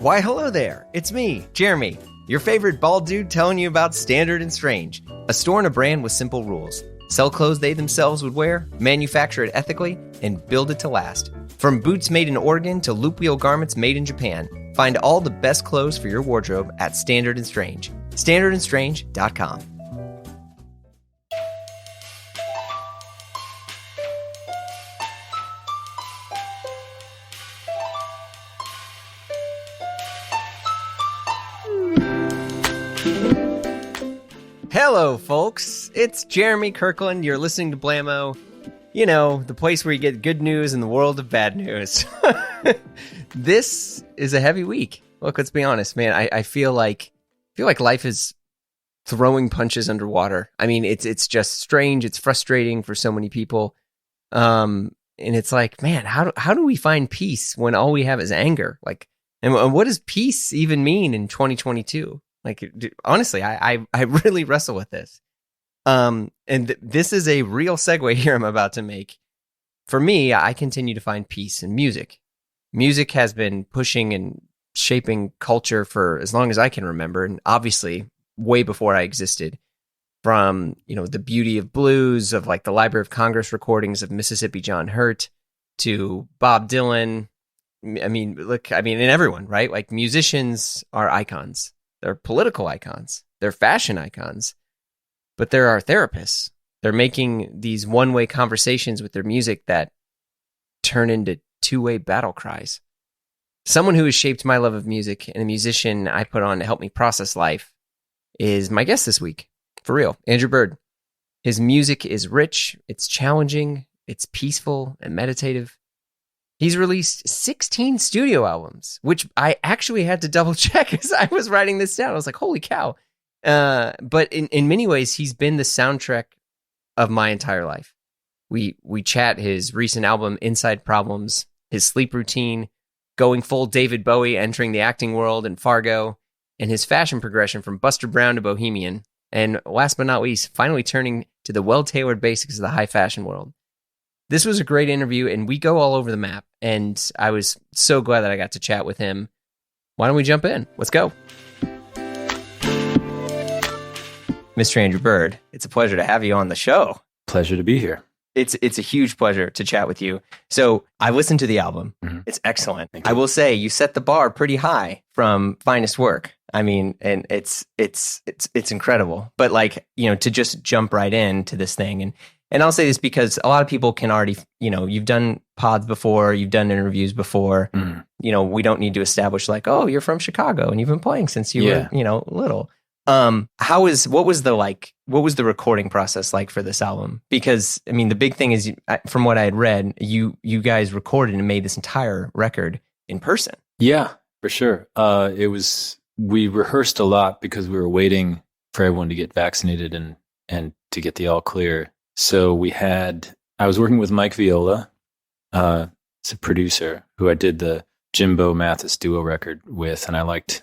Why, hello there. It's me, Jeremy, your favorite bald dude telling you about Standard and Strange, a store and a brand with simple rules. Sell clothes they themselves would wear, manufacture it ethically, and build it to last. From boots made in Oregon to loop wheel garments made in Japan, find all the best clothes for your wardrobe at Standard and Strange. StandardandStrange.com. Hello, folks. It's Jeremy Kirkland. You're listening to Blammo. You know, the place where you get good news in the world of bad news. This is a heavy week. Look, let's be honest, man. I feel like life is throwing punches underwater. I mean, it's just strange. It's frustrating for so many people. And it's like, man, how do we find peace when all we have is anger? Like, and what does peace even mean in 2022? Like, honestly, I really wrestle with this. This is a real segue here I'm about to make. For me, I continue to find peace in music. Music has been pushing and shaping culture for as long as I can remember, and obviously way before I existed. From, you know, the beauty of blues, of like the Library of Congress recordings of Mississippi John Hurt, to Bob Dylan. I mean, and everyone, right? Like, musicians are icons. They're political icons. They're fashion icons. But there are therapists. They're making these one-way conversations with their music that turn into two-way battle cries. Someone who has shaped my love of music and a musician I put on to help me process life is my guest this week. For real, Andrew Bird. His music is rich, it's challenging, it's peaceful and meditative. He's released 16 studio albums, which I actually had to double check as I was writing this down. I was like, holy cow. But in many ways, he's been the soundtrack of my entire life. We chat his recent album, Inside Problems, his sleep routine, going full David Bowie, entering the acting world in Fargo, and his fashion progression from Buster Brown to Bohemian. And last but not least, finally turning to the well-tailored basics of the high fashion world. This was a great interview, and we go all over the map, and I was so glad that I got to chat with him. Why don't we jump in? Let's go. Mr. Andrew Bird, it's a pleasure to have you on the show. Pleasure to be here. It's a huge pleasure to chat with you. So I listened to the album. Mm-hmm. It's excellent. I will say you set the bar pretty high from Finest Work. I mean, and it's incredible. But like, you know, to just jump right into this thing, and I'll say this because a lot of people can already, you know, you've done pods before, you've done interviews before. Mm. You know, we don't need to establish like, oh, you're from Chicago and you've been playing since you were, you know, little. What was the recording process like for this album? Because I mean, the big thing is, from what I had read, you guys recorded and made this entire record in person. Yeah, for sure. We rehearsed a lot because we were waiting for everyone to get vaccinated and to get the all clear. So I was working with Mike Viola, it's a producer who I did the Jimbo Mathis duo record with, and I liked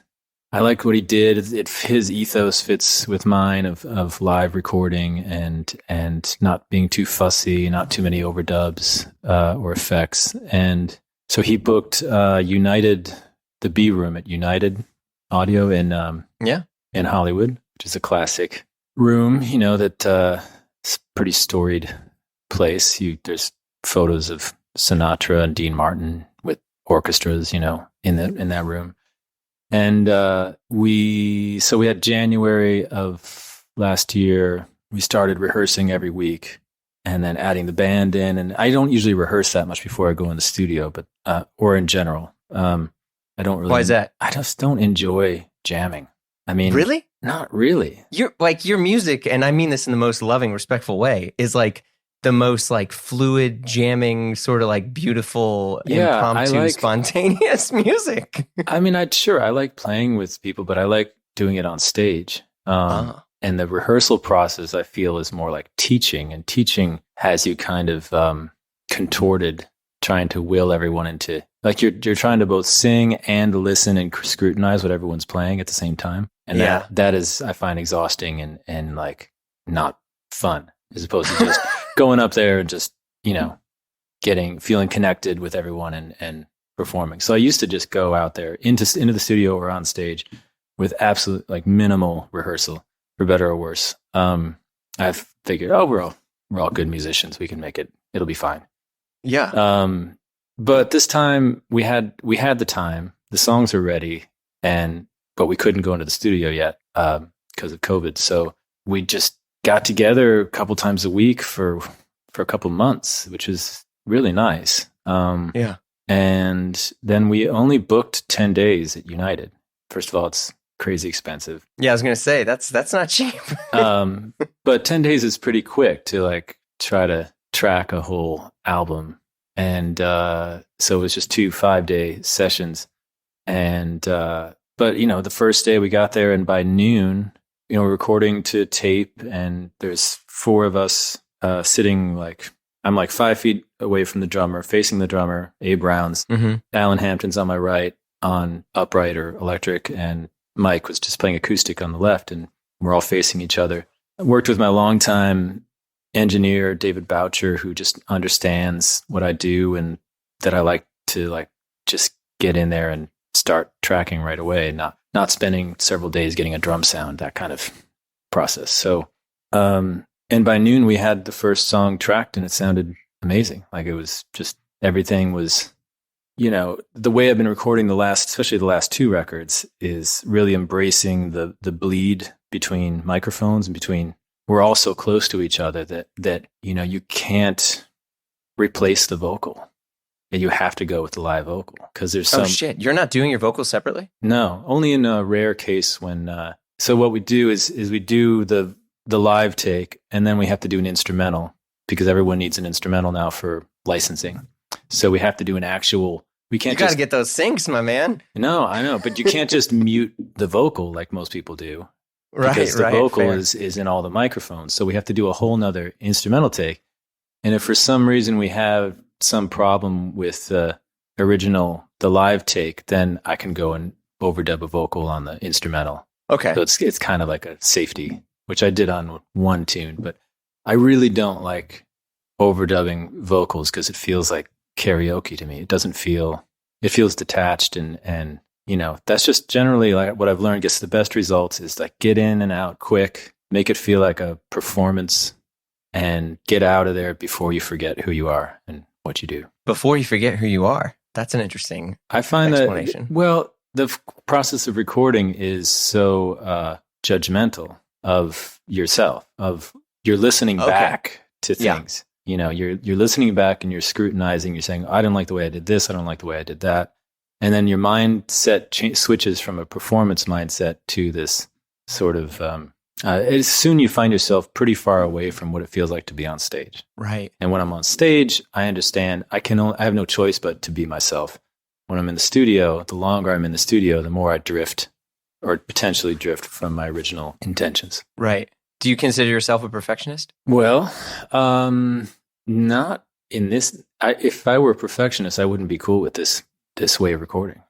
what he did. His ethos fits with mine of live recording and not being too fussy, not too many overdubs or effects. And so he booked the B Room at United Audio in Hollywood, which is a classic room. You know that it's a pretty storied place. There's photos of Sinatra and Dean Martin with orchestras, you know, in that room. And we had January of last year, we started rehearsing every week and then adding the band in. And I don't usually rehearse that much before I go in the studio, but or in general. I don't really. Why is that? I just don't enjoy jamming. I mean, really? Not really. Your music, and I mean this in the most loving, respectful way, is like the most like fluid, jamming, sort of like beautiful, impromptu, spontaneous music. I mean, I like playing with people, but I like doing it on stage. And the rehearsal process, I feel, is more like teaching, and teaching has you kind of contorted, trying to will everyone into, like, you're trying to both sing and listen and scrutinize what everyone's playing at the same time. And that is, I find, exhausting and like not fun, as opposed to just going up there and just, you know, feeling connected with everyone and performing. So I used to just go out there into the studio or on stage with absolute like minimal rehearsal, for better or worse. I figured, we're all good musicians. We can make it. It'll be fine. Yeah. But this time we had the time. The songs are ready, but we couldn't go into the studio yet because of COVID. So we just got together a couple times a week for a couple months, which is really nice. Yeah. And then we only booked 10 days at United. First of all, it's crazy expensive. Yeah, I was going to say that's not cheap. But 10 days is pretty quick to like try to track a whole album. And so it was just 2 5-day sessions. And but the first day we got there, and by noon, we're recording to tape, and there's 4 of us sitting like, I'm like 5 feet away from the drummer, facing the drummer, Abe Brown's. Mm-hmm. Alan Hampton's on my right on upright or electric, and Mike was just playing acoustic on the left, and we're all facing each other. I worked with my longtime engineer, David Boucher, who just understands what I do and that I like to like just get in there and start tracking right away, not spending several days getting a drum sound, that kind of process. So, and by noon we had the first song tracked, and it sounded amazing. Like it was just, everything was, the way I've been recording especially the last 2 records, is really embracing the bleed between microphones and we're all so close to each other that you can't replace the vocal. And you have to go with the live vocal because there's some. Oh shit! You're not doing your vocals separately? No, only in a rare case when. So what we do is we do the live take, and then we have to do an instrumental because everyone needs an instrumental now for licensing. So we have to do an actual. We can't. You got to get those syncs, my man. No, I know, but you can't just mute the vocal like most people do. Right, because the vocal fair. is in all the microphones. So we have to do a whole nother instrumental take. And if for some reason we have some problem with the live take, then I can go and overdub a vocal on the instrumental. Okay. So it's kind of like a safety, which I did on one tune, but I really don't like overdubbing vocals because it feels like karaoke to me. It feels detached, and that's just generally like what I've learned gets the best results is like get in and out quick, make it feel like a performance, and get out of there before you forget who you are and what you do. Before you forget who you are. That's an interesting I find explanation. The process of recording is so judgmental of yourself, of you're listening back to things. Yeah. You're listening back and you're scrutinizing. You're saying, I don't like the way I did this. I don't like the way I did that. And then your mindset switches from a performance mindset to this sort of, soon you find yourself pretty far away from what it feels like to be on stage. Right. And when I'm on stage, I understand I have no choice but to be myself. When I'm in the studio, the longer I'm in the studio, the more I drift or potentially drift from my original intentions. Right. Do you consider yourself a perfectionist? Well, not in this. If I were a perfectionist, I wouldn't be cool with this way of recording,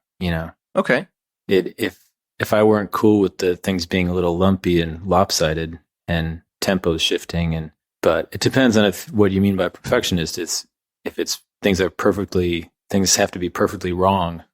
Okay. If I weren't cool with the things being a little lumpy and lopsided and tempos shifting, but it depends on what you mean by perfectionist. If it's things have to be perfectly wrong,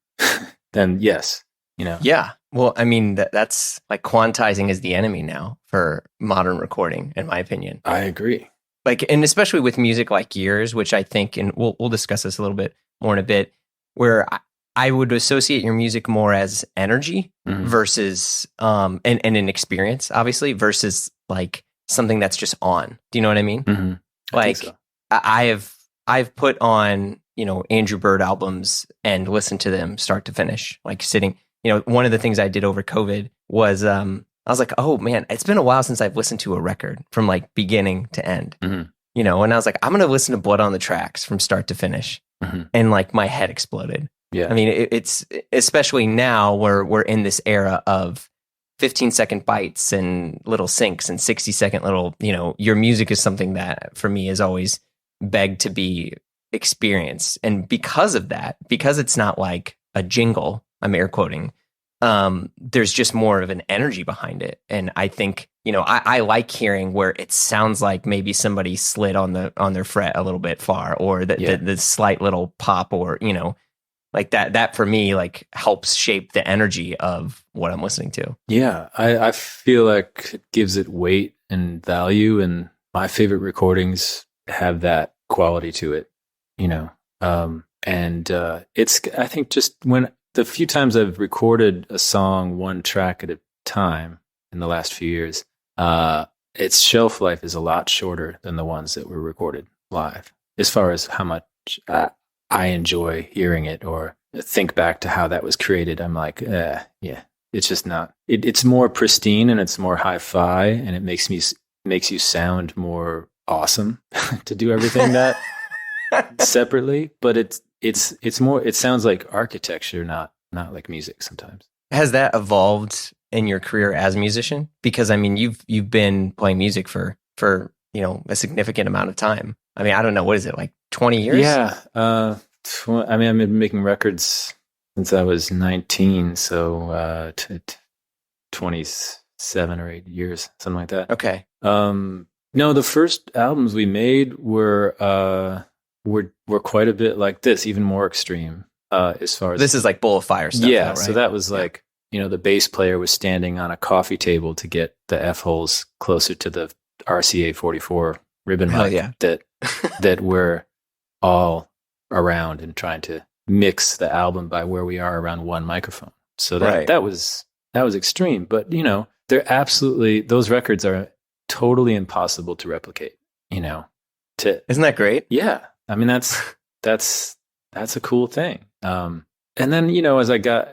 then yes, Yeah. Well, I mean, that's like quantizing is the enemy now for modern recording, in my opinion. I agree. Like, and especially with music like yours, which I think, and we'll discuss this a little bit more in a bit, where I would associate your music more as energy versus and an experience, obviously, versus like something that's just on. Do you know what I mean? Mm-hmm. Like so. I've put on, Andrew Bird albums and listened to them start to finish, like sitting, one of the things I did over COVID was I was like, oh man, it's been a while since I've listened to a record from like beginning to end, and I was like, I'm going to listen to Blood on the Tracks from start to finish. And like my head exploded. Yeah. I mean, it's especially now where we're in this era of 15-second bites and little syncs and 60-second little, your music is something that for me has always begged to be experienced. And because of that, because it's not like a jingle, I'm air quoting, there's just more of an energy behind it. And I think, I like hearing where it sounds like maybe somebody slid on their fret a little bit far, or the slight little pop, or, Like that for me, like helps shape the energy of what I'm listening to. Yeah, I feel like it gives it weight and value, and my favorite recordings have that quality to it, you know. It's, I think, just when the few times I've recorded a song one track at a time in the last few years, its shelf life is a lot shorter than the ones that were recorded live, as far as how much I enjoy hearing it or think back to how that was created. I'm like, yeah, it's just not. It's more pristine and it's more hi-fi, and it makes you sound more awesome to do everything that separately. But it's more. It sounds like architecture, not like music. Sometimes. Has that evolved in your career as a musician? Because I mean, you've been playing music for a significant amount of time. I mean, I don't know, what is it, like 20 years? Yeah. I mean, I've been making records since I was 19, so 27 or 8 years, something like that. Okay. No, the first albums we made were quite a bit like this, even more extreme. As far as this is like Bowl of Fire stuff. Yeah, though, right? So that was like, the bass player was standing on a coffee table to get the F holes closer to the RCA 44 ribbon mic that we're all around and trying to mix the album by where we are around one microphone. So that was extreme, but those records are totally impossible to replicate, Isn't that great? Yeah. I mean, that's a cool thing. And then, as I got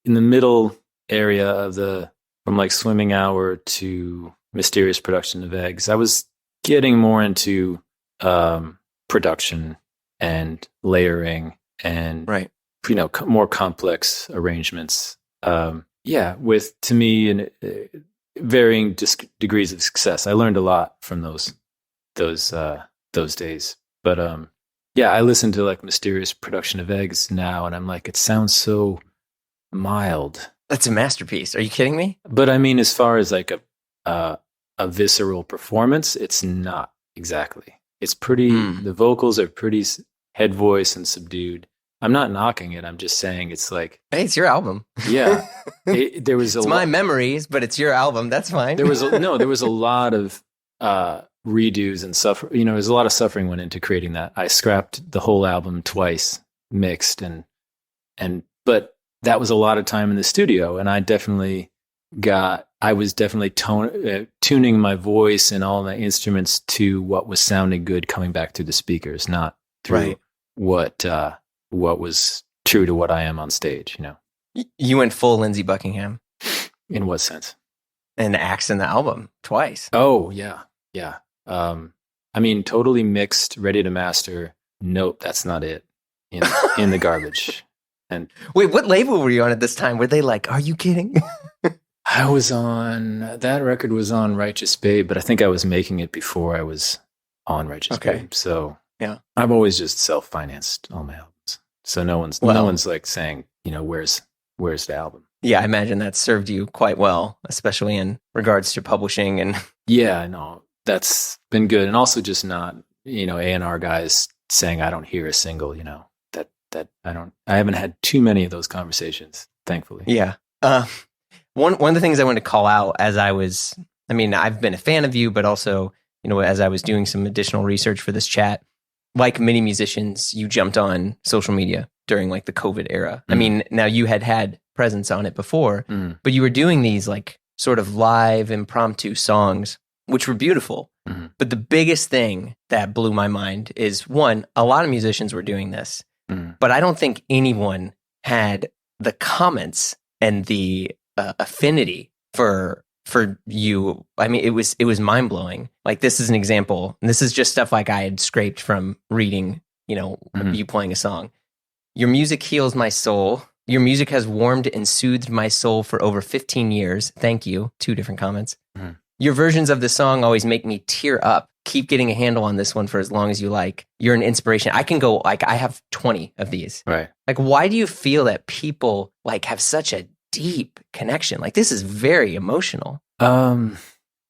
in the middle area of from like Swimming Hour to Mysterious Production of Eggs, I was getting more into production and layering and more complex arrangements. With, to me, varying degrees of success. I learned a lot from those days. But I listen to like Mysterious Production of Eggs now, and I'm like, it sounds so mild. That's a masterpiece. Are you kidding me? But I mean, as far as like a visceral performance, it's not exactly. It's pretty. The vocals are pretty head voice and subdued. I'm not knocking it. I'm just saying it's like, hey, it's your album. Yeah, there was my memories, but it's your album. That's fine. There was a lot of redos and suffer. There's a lot of suffering went into creating that. I scrapped the whole album twice, mixed but that was a lot of time in the studio, and I was definitely tuning my voice and all the instruments to what was sounding good coming back through the speakers, not through what was true to what I am on stage. You went full Lindsey Buckingham. In what sense? And axed in the album twice. Oh yeah. I mean, totally mixed, ready to master. Nope, that's not it. In the garbage. And wait, what label were you on at this time? Were they like, are you kidding? That record was on Righteous Babe, but I think I was making it before I was on Righteous Babe. So yeah, I've always just self-financed all my albums. So no one's like saying, where's the album? Yeah, I imagine that served you quite well, especially in regards to publishing and. Yeah, no, that's been good, and also just not, A&R guys saying I don't hear a single, that I haven't had too many of those conversations, thankfully. Yeah. One of the things I wanted to call out I've been a fan of you, but also, as I was doing some additional research for this chat, like many musicians, you jumped on social media during like the COVID era. I mean, now you had presence on it before, but you were doing these like sort of live impromptu songs, which were beautiful. But the biggest thing that blew my mind is, one, a lot of musicians were doing this, but I don't think anyone had the comments and the affinity for you. I mean, it was mind blowing. Like, this is an example, and this is just stuff like I had scraped from reading, you playing a song. Your music heals my soul. Your music has warmed and soothed my soul for over 15 years. Thank you. 2 different comments. Your versions of the song always make me tear up. Keep getting a handle on this one for as long as you like. You're an inspiration. I can go, like, I have 20 of these. Right. Like, why do you feel that people like have such a deep connection? Like, this is very emotional. I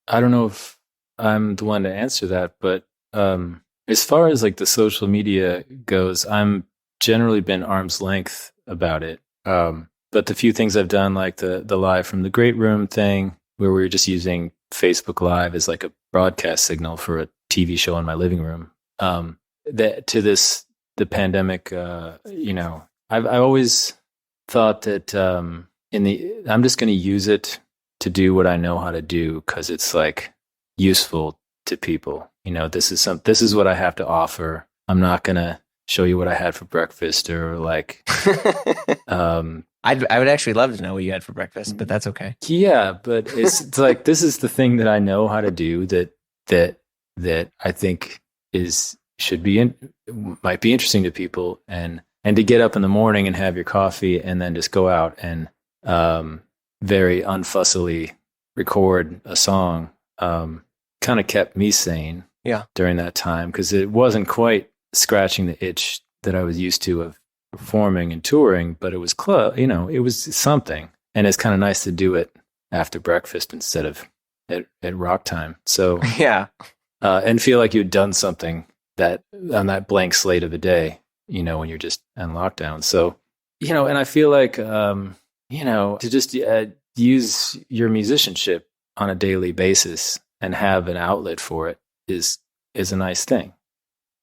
don't know if I'm the one to answer that, but as far as like the social media goes, I'm generally been arm's length about it. But the few things I've done, like the live from the Great Room thing, where we were just using Facebook Live as like a broadcast signal for a TV show in my living room. The pandemic, I've always thought that I'm just going to use it to do what I know how to do because it's like useful to people. This is what I have to offer. I'm not going to show you what I had for breakfast or like. I would actually love to know what you had for breakfast, but that's okay. Yeah, but it's like this is the thing that I know how to do that I think might be interesting to people, and to get up in the morning and have your coffee and then just go out and very unfussily record a song kind of kept me sane during that time, because it wasn't quite scratching the itch that I was used to of performing and touring, but it was it was something, and it's kind of nice to do it after breakfast instead of at rock time. So and feel like you'd done something that on that blank slate of a day, when you're just on lockdown. So, and I feel like, to just use your musicianship on a daily basis and have an outlet for it is a nice thing.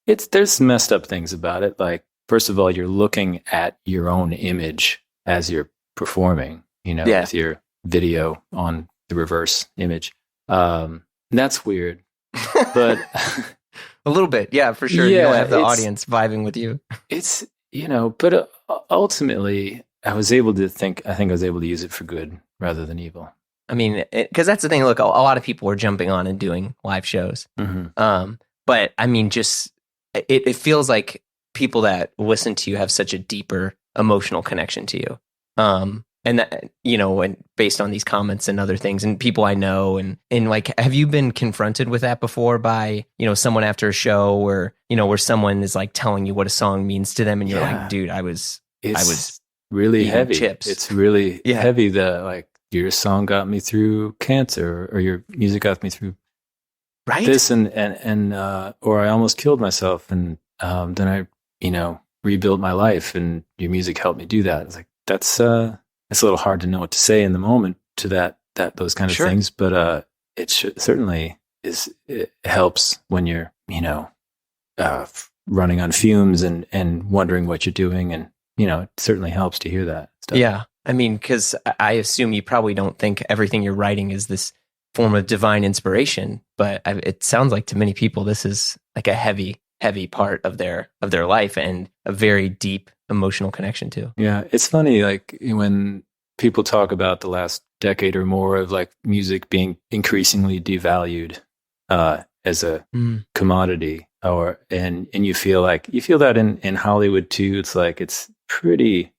There's messed up things about it. Like, first of all, you're looking at your own image as you're performing, with your video on the reverse image. That's weird, but a little bit. Yeah, for sure. Yeah, you don't have the audience vibing with you. It's, but ultimately I think I was able to use it for good rather than evil. I mean, because that's the thing. Look, a lot of people are jumping on and doing live shows. Mm-hmm. But I mean, just it feels like people that listen to you have such a deeper emotional connection to you. And that, and based on these comments and other things and people I know, and like, have you been confronted with that before by, someone after a show where someone is like telling you what a song means to them and you're like, dude, I was really heavy. Chips. It's really heavy. Like, your song got me through cancer, or your music got me through this and or I almost killed myself. And then I, rebuilt my life, and your music helped me do that. It's like, it's a little hard to know what to say in the moment to those kind of things, but it certainly it helps when you're running on fumes and wondering what you're doing, and it certainly helps to hear that stuff. Yeah, I mean, because I assume you probably don't think everything you're writing is this form of divine inspiration, but it sounds like to many people this is like a heavy part of their life and a very deep emotional connection too. Yeah, it's funny, like when people talk about the last decade or more of like music being increasingly devalued as a commodity, and you feel that in Hollywood too. It's like it's pretty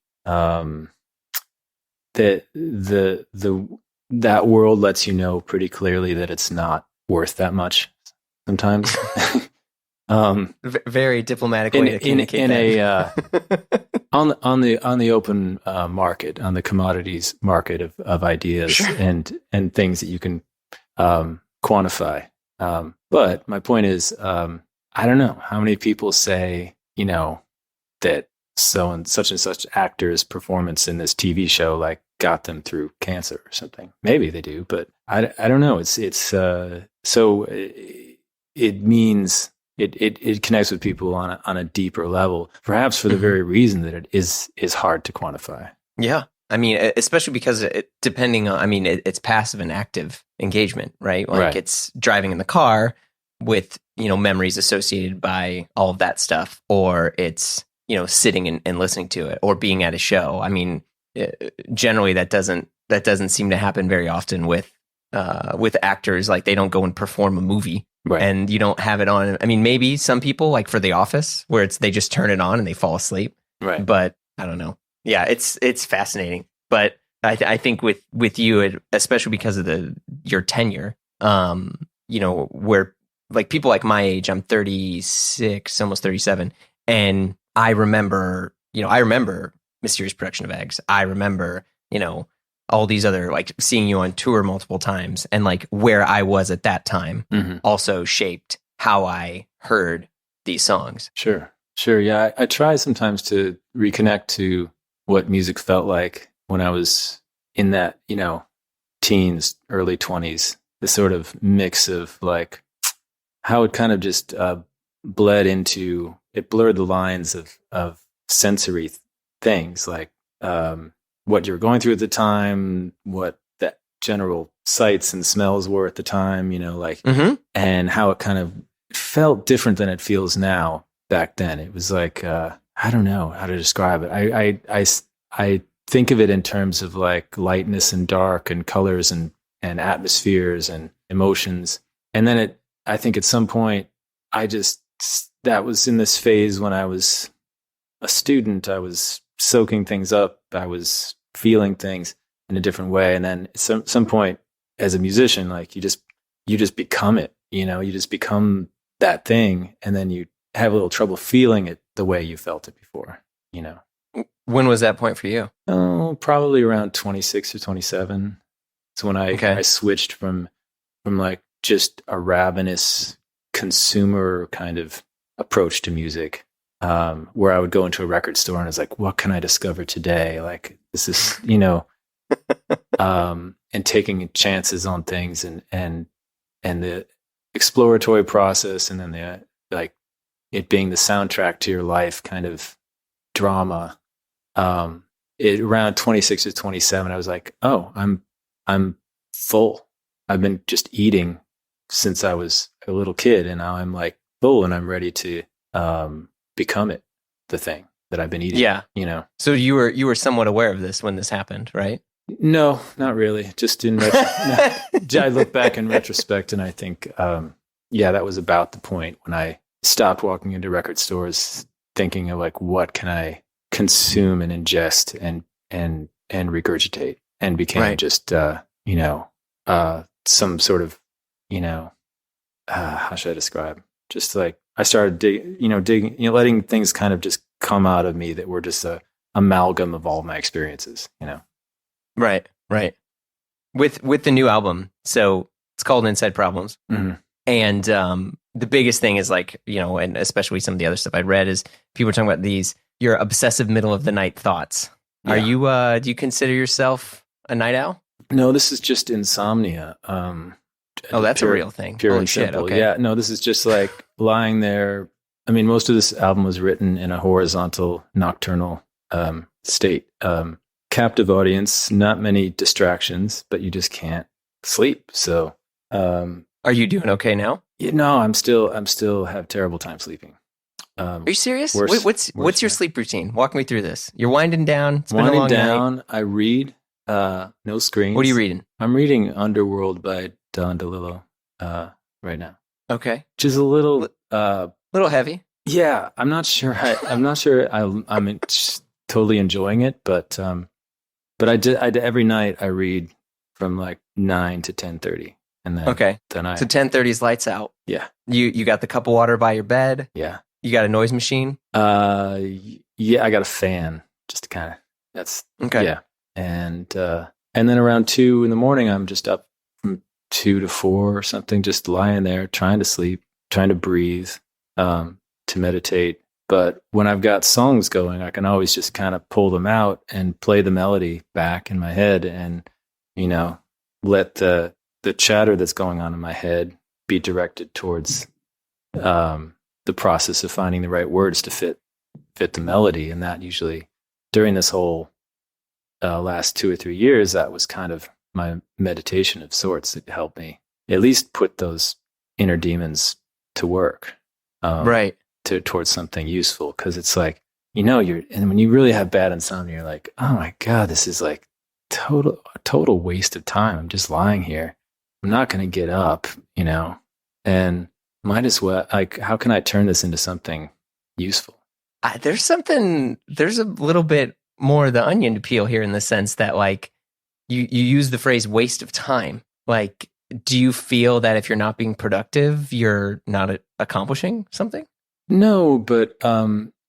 that world lets you know pretty clearly that it's not worth that much sometimes. Very diplomatic way to communicate on the open market, on the commodities market of ideas and things that you can quantify. But my point is, I don't know how many people say, that such and such actor's performance in this TV show like got them through cancer or something. Maybe they do, but I don't know. It's so it means. It connects with people on a deeper level, perhaps for the very reason that it is hard to quantify. Yeah. I mean, especially because it's passive and active engagement, right? Like it's driving in the car with, memories associated by all of that stuff, or it's, sitting and listening to it, or being at a show. I mean, generally that doesn't seem to happen very often with actors. Like, they don't go and perform a movie. Right. And you don't have it on. I mean, maybe some people, like for The Office, where they just turn it on and they fall asleep. Right. But I don't know. Yeah, it's fascinating. But I think with you, especially because of your tenure, where like people like my age, I'm 36, almost 37, and I remember Mysterious Production of Eggs. I remember, all these other, like seeing you on tour multiple times, and like where I was at that time also shaped how I heard these songs. Sure. Yeah. I try sometimes to reconnect to what music felt like when I was in that, teens, early 20s, the sort of mix of like how it kind of just blurred the lines of sensory things, like what you were going through at the time, what the general sights and smells were at the time, and how it kind of felt different than it feels now. Back then, it was like I don't know how to describe it. I think of it in terms of like lightness and dark and colors and atmospheres and emotions. And then I think at some point, that was in this phase when I was a student. I was soaking things up. I was feeling things in a different way. And then at some point as a musician, like you just become it, you just become that thing. And then you have a little trouble feeling it the way you felt it before, When was that point for you? Oh, probably around 26 or 27. So when I switched from like just a ravenous consumer kind of approach to music, where I would go into a record store and I was like, what can I discover today? Like this is, and taking chances on things and the exploratory process, and then the like it being the soundtrack to your life kind of drama. Around 26 to 27, I was like, oh, I'm full. I've been just eating since I was a little kid, and now I'm like full, and I'm ready to become it, the thing that I've been eating. Yeah, So you were somewhat aware of this when this happened, right? No, not really. Just in I look back in retrospect, and I think, that was about the point when I stopped walking into record stores, thinking of like, what can I consume and ingest and regurgitate, and became just some sort of how should I describe, just like I started digging, letting things kind of just come out of me that were just a amalgam of all my experiences, right with the new album. So it's called Inside Problems. Mm-hmm. And the biggest thing is like, and especially some of the other stuff I'd read is people are talking about your obsessive middle of the night thoughts. Yeah. Are you, do you consider yourself a night owl? No, this is just insomnia. That's a real thing. Pure Holy and shit, simple. okay. Yeah, no, this is just like lying there. I mean, most of this album was written in a horizontal nocturnal state. Captive audience, not many distractions, but you just can't sleep. So, are you doing okay now? No, I'm still have terrible time sleeping. Are you serious? Worse, what's your sleep routine? Walk me through this. You're winding down. It's been a long night. I read. No screens. What are you reading? I'm reading Underworld by Don DeLillo right now. Okay, which is a little heavy. Yeah, I'm not sure. I'm totally enjoying it, but I did every night. I read from like 9 to 10:30. And then, so 10:30 is lights out. Yeah. You got the cup of water by your bed. Yeah. You got a noise machine. Yeah, I got a fan. Just to kind of, that's okay. Yeah. And then around 2 in the morning, I'm just up from 2 to 4 or something, just lying there, trying to sleep, trying to breathe, to meditate. But when I've got songs going, I can always just kind of pull them out and play the melody back in my head, and let the chatter that's going on in my head be directed towards the process of finding the right words to fit the melody. And that usually, during this whole last 2 or 3 years, that was kind of my meditation of sorts. It helped me at least put those inner demons to work, towards something useful. Because it's like, and when you really have bad insomnia, you're like, oh my God, this is like a total waste of time. I'm just lying here. I'm not going to get up, and might as well, like, how can I turn this into something useful? There's a little bit more of the onion to peel here, in the sense that, like, you use the phrase waste of time. Like, do you feel that if you're not being productive, you're not accomplishing something? No, but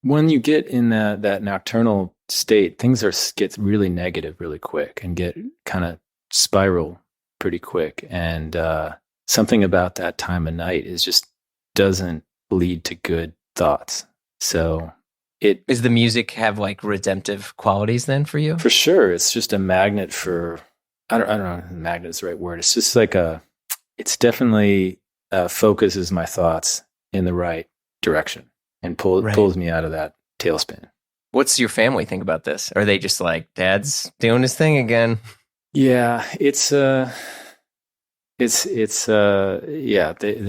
when you get in that nocturnal state, things get really negative really quick and get kind of spiral pretty quick. And something about that time of night doesn't lead to good thoughts. So Does the music have like redemptive qualities then for you? For sure. It's just a magnet for, I don't know if magnet is the right word. It's just like it's definitely focuses my thoughts in the right direction and pulls me out of that tailspin. What's your family think about this? Are they just like, Dad's doing his thing again? Yeah, they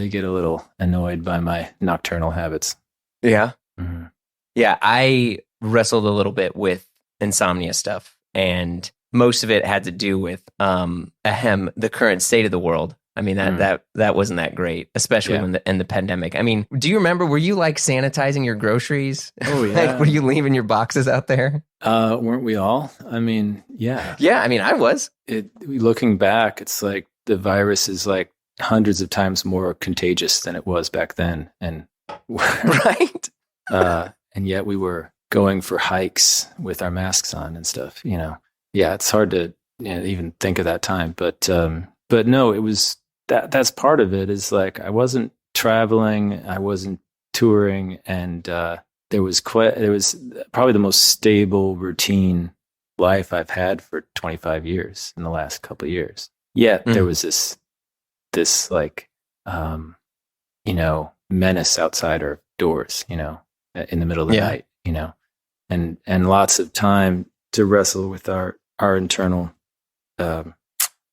get a little annoyed by my nocturnal habits. Yeah. Mm-hmm. Yeah, I wrestled a little bit with insomnia stuff, and most of it had to do with the current state of the world. I mean, that wasn't that great, especially in the pandemic. I mean, do you remember, were you like sanitizing your groceries? Oh, yeah. Like, were you leaving your boxes out there? Weren't we all? I mean, yeah. Yeah, I mean, I was. Looking back, it's like the virus is like hundreds of times more contagious than it was back then. And right. And yet we were going for hikes with our masks on and stuff, you know. Yeah, it's hard to even think of that time. But no, it was that's part of it, is like I wasn't traveling, I wasn't touring, and there was probably the most stable routine life I've had for 25 years in the last couple of years. Yet there was this like menace outside our doors, in the middle of the night, and lots of time to wrestle with our internal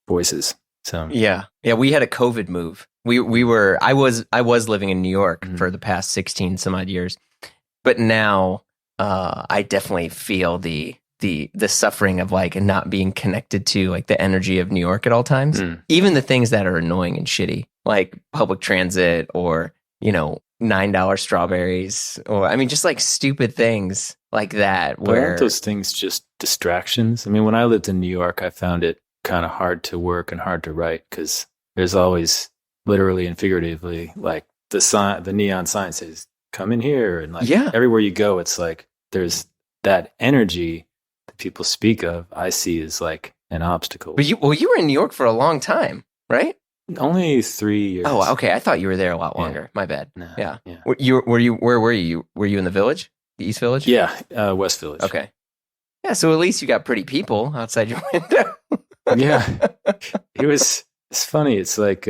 voices. So yeah, we had a COVID move. I was living in New York for the past 16 some odd years, but now I definitely feel the suffering of like not being connected to like the energy of New York at all times. Even the things that are annoying and shitty, like public transit or $9 strawberries, or I mean, just like stupid things like that. But aren't those things just distractions? I mean, when I lived in New York, I found it kind of hard to work and hard to write because there's always, literally and figuratively, like the neon sign says, "Come in here," and like everywhere you go, it's like there's that energy that people speak of. I see as like an obstacle. But you were in New York for a long time, right? Only 3 years. Oh, okay. I thought you were there a lot longer. My bad. No, yeah. Where were you? Were you in the Village? The East Village? Yeah, West Village. Okay. Yeah, so at least you got pretty people outside your window. Yeah. It's funny. It's like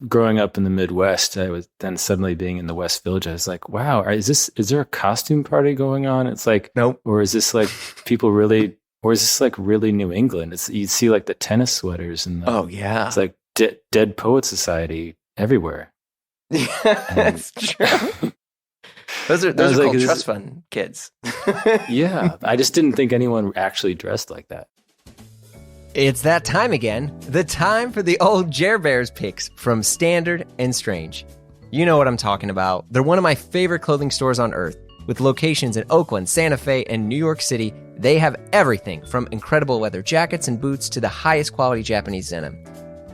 growing up in the Midwest, I was then suddenly being in the West Village. I was like, wow, is there a costume party going on? It's like, nope. Or is this like people really, or is this like really New England? You see like the tennis sweaters and it's like Dead Poet Society everywhere. Yeah, that's true. Those are called trust fund kids. Yeah, I just didn't think anyone actually dressed like that. It's that time again. The time for the old Jer Bears picks from Standard and Strange. You know what I'm talking about. They're one of my favorite clothing stores on earth. With locations in Oakland, Santa Fe, and New York City, they have everything from incredible leather jackets and boots to the highest quality Japanese denim.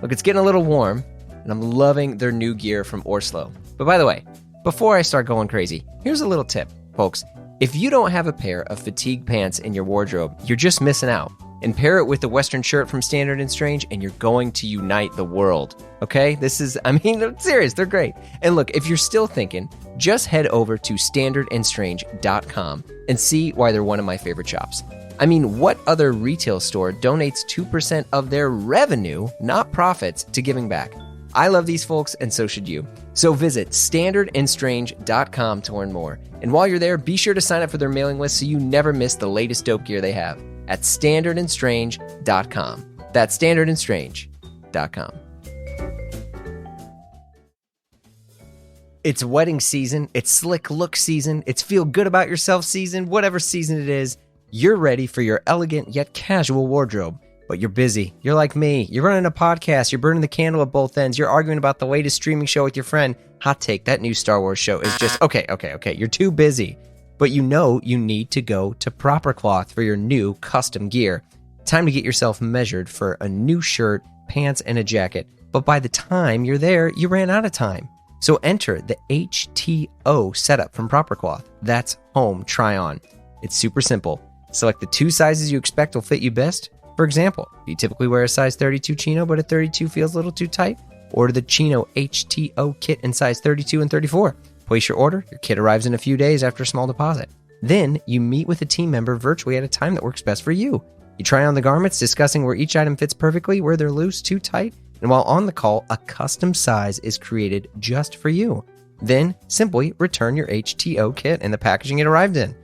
Look, it's getting a little warm, and I'm loving their new gear from Orslo. But by the way, before I start going crazy, here's a little tip, folks. If you don't have a pair of fatigue pants in your wardrobe, you're just missing out. And pair it with the Western shirt from Standard and Strange, and you're going to unite the world. Okay? I'm serious, they're great. And look, if you're still thinking, just head over to standardandstrange.com and see why they're one of my favorite shops. I mean, what other retail store donates 2% of their revenue, not profits, to giving back? I love these folks, and so should you. So visit standardandstrange.com to learn more. And while you're there, be sure to sign up for their mailing list so you never miss the latest dope gear they have at standardandstrange.com. That's standardandstrange.com. It's wedding season, it's slick look season, it's feel good about yourself season, whatever season it is. You're ready for your elegant yet casual wardrobe, but you're busy. You're like me. You're running a podcast. You're burning the candle at both ends. You're arguing about the latest streaming show with your friend. Hot take, that new Star Wars show is just, okay. You're too busy. But you know you need to go to Proper Cloth for your new custom gear. Time to get yourself measured for a new shirt, pants, and a jacket. But by the time you're there, you ran out of time. So enter the HTO setup from Proper Cloth. That's Home Try On. It's super simple. Select the 2 sizes you expect will fit you best. For example, if you typically wear a size 32 chino, but a 32 feels a little too tight, order the Chino HTO kit in size 32 and 34. Place your order. Your kit arrives in a few days after a small deposit. Then you meet with a team member virtually at a time that works best for you. You try on the garments, discussing where each item fits perfectly, where they're loose, too tight, and while on the call, a custom size is created just for you. Then simply return your HTO kit and the packaging it arrived in.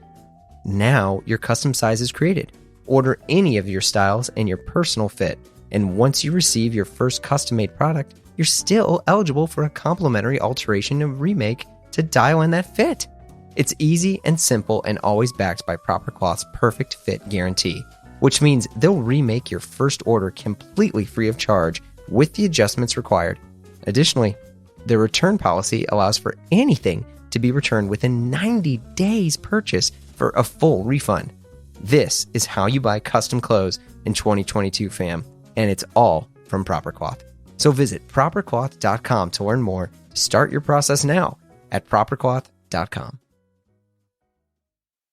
Now your custom size is created. Order any of your styles and your personal fit, and once you receive your first custom-made product, you're still eligible for a complimentary alteration and remake to dial in that fit. It's easy and simple and always backed by Proper Cloth's perfect fit guarantee, which means they'll remake your first order completely free of charge with the adjustments required. Additionally, their return policy allows for anything to be returned within 90 days purchase for a full refund. This is how you buy custom clothes in 2022, fam, and it's all from Proper Cloth. So visit propercloth.com to learn more. Start your process now at propercloth.com.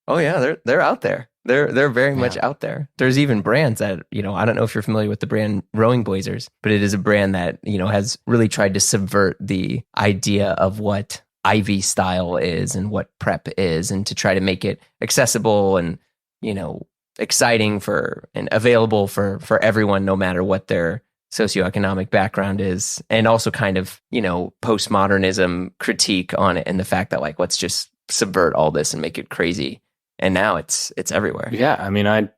Oh yeah, they're out there. They're very much out there. There's even brands that, I don't know if you're familiar with the brand Rowing Blazers, but it is a brand that, has really tried to subvert the idea of what Ivy style is and what prep is, and to try to make it accessible and, exciting and available for everyone, no matter what their socioeconomic background is. And also kind of, postmodernism critique on it, and the fact that let's just subvert all this and make it crazy. And now it's everywhere. Yeah, I mean, I